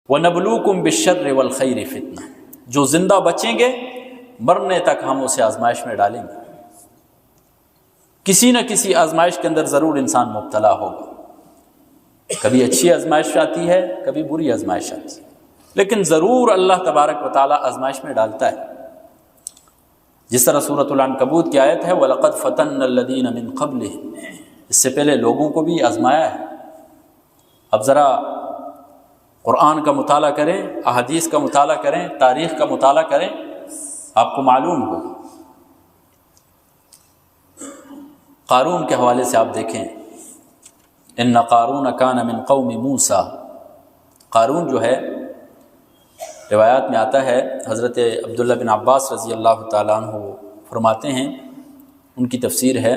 وَنَبْلُوكُمْ بِالشَّرِّ وَالْخَيْرِ فِتْنَةً، جو زندہ بچیں گے مرنے تک ہم اسے آزمائش میں ڈالیں گے. کسی نہ کسی آزمائش کے اندر ضرور انسان مبتلا ہوگا. کبھی اچھی آزمائش آتی ہے، کبھی بری آزمائش آتی ہے، لیکن ضرور اللہ تبارک و تعالیٰ آزمائش میں ڈالتا ہے. جس طرح سورۃ العنکبوت کی آیت ہے وَلَقَدْ فَتَنَّا الَّذِينَ مِن قَبْلِهِمْ، اس سے پہلے لوگوں کو بھی آزمایا ہے. اب ذرا قرآن کا مطالعہ کریں، احادیث کا مطالعہ کریں، تاریخ کا مطالعہ کریں، آپ کو معلوم ہو. قارون کے حوالے سے آپ دیکھیں، ان قارون کان من قوم موسیٰ. قارون جو ہے روایات میں آتا ہے، حضرت عبداللہ بن عباس رضی اللہ تعالیٰ عنہ فرماتے ہیں، ان کی تفسیر ہے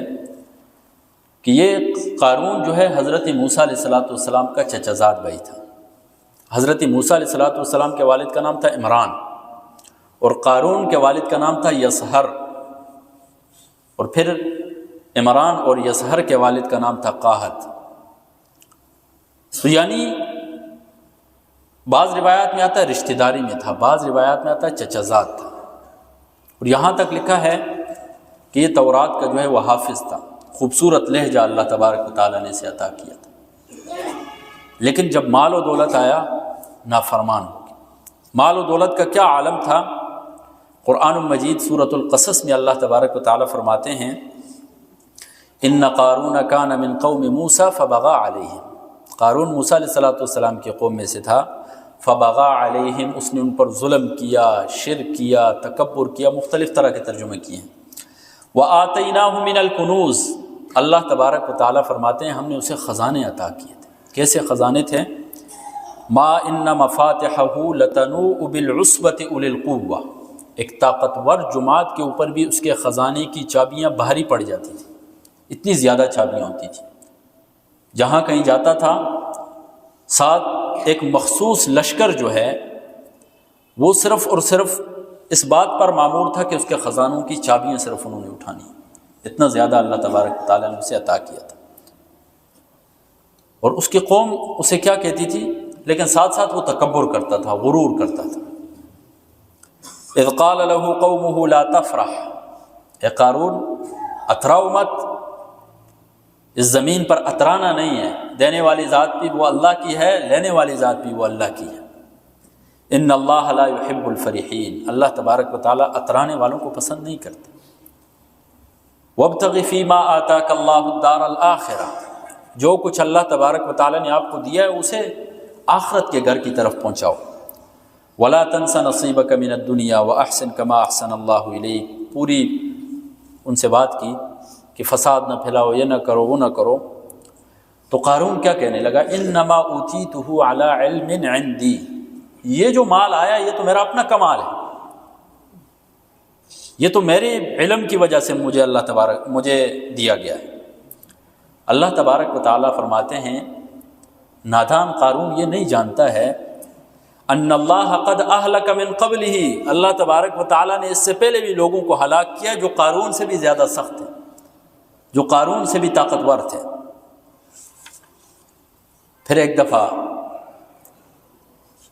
کہ یہ قارون جو ہے حضرت موسیٰ علیہ السلام کا چچا زاد بھائی تھا. حضرت موسیٰ علیہ السلام کے والد کا نام تھا عمران، اور قارون کے والد کا نام تھا یسہر، اور پھر عمران اور یسہر کے والد کا نام تھا قاہت. تو یعنی بعض روایات میں آتا ہے رشتہ داری میں تھا، بعض روایات میں آتا ہے چچا زاد تھا. اور یہاں تک لکھا ہے کہ یہ تورات کا جو ہے وہ حافظ تھا. خوبصورت لہجہ اللہ تبارک و تعالیٰ نے اسے عطا کیا تھا. لیکن جب مال و دولت آیا نافرمان ہو گیا. مال و دولت کا کیا عالم تھا. قرآن مجید سورۃ القصص میں اللہ تبارک و تعالیٰ فرماتے ہیں ان قارون کان من قوم موسیٰ فبغى علیہم. قارون موسیٰ علیہ السلام کی قوم میں سے تھا. فبغى علیہم، اس نے ان پر ظلم کیا، شرک کیا، تکبر کیا، مختلف طرح کے ترجمے کیے ہیں. وآتیناہ من الکنوز، اللہ تبارک و تعالیٰ فرماتے ہیں ہم نے اسے خزانے عطا کیے تھے. کیسے خزانے تھے؟ ما ان مفاتحہ لتنوء بالعصبۃ اولي القوہ، ایک طاقتور جماعت کے اوپر بھی اس کے خزانے کی چابیاں بھاری پڑ جاتی تھیں. اتنی زیادہ چابیاں ہوتی تھیں. جہاں کہیں جاتا تھا ساتھ ایک مخصوص لشکر جو ہے وہ صرف اور صرف اس بات پر مامور تھا کہ اس کے خزانوں کی چابیاں صرف انہوں نے اٹھانی. اتنا زیادہ اللہ تبارک تعالیٰ نے اسے عطا کیا تھا. اور اس کی قوم اسے کیا کہتی تھی، لیکن ساتھ ساتھ وہ تکبر کرتا تھا، غرور کرتا تھا. اذ قال له قومه لا تفرح، اے قارون اتراؤ مت، اس زمین پر اترانا نہیں ہے. دینے والی ذات بھی وہ اللہ کی ہے، لینے والی ذات بھی وہ اللہ کی ہے. ان اللہ لا يحب الفرحین، اللہ تبارک و تعالیٰ اترانے والوں کو پسند نہیں کرتے. وابتغ فیما آتاک اللہ الدار الآخرہ، جو کچھ اللہ تبارک و تعالیٰ نے آپ کو دیا ہے اسے آخرت کے گھر کی طرف پہنچاؤ. ولا تنس نصیبک من الدنیا واحسن کما احسن اللہ الیک، پوری ان سے بات کی کہ فساد نہ پھیلاؤ، یہ نہ کرو، وہ نہ کرو. تو قارون کیا کہنے لگا، انما اوتیتہ علی علم عندی، یہ جو مال آیا یہ تو میرا اپنا کمال ہے، یہ تو میرے علم کی وجہ سے مجھے دیا گیا ہے. اللہ تبارک و تعالیٰ فرماتے ہیں نادان قارون یہ نہیں جانتا ہے ان اللہ قد اہلک من قبلہ، اللہ تبارک و تعالیٰ نے اس سے پہلے بھی لوگوں کو ہلاک کیا جو قارون سے بھی زیادہ سخت تھے، جو قارون سے بھی طاقتور تھے. پھر ایک دفعہ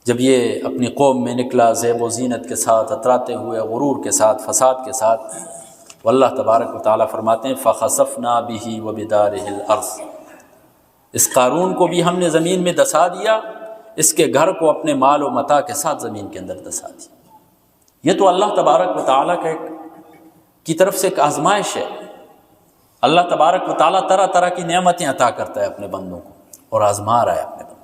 جب یہ اپنی قوم میں نکلا زیب و زینت کے ساتھ، اتراتے ہوئے، غرور کے ساتھ، فساد کے ساتھ، واللہ تبارک و تعالیٰ فرماتے ہیں فخسفنا بہ وبدارہ الارض، اس قارون کو بھی ہم نے زمین میں دسا دیا، اس کے گھر کو اپنے مال و متاع کے ساتھ زمین کے اندر دسا دیا. یہ تو اللہ تبارک و تعالیٰ کی طرف سے ایک آزمائش ہے. اللہ تبارک و تعالیٰ طرح طرح کی نعمتیں عطا کرتا ہے اپنے بندوں کو اور آزما رہا ہے اپنے بندوں کو.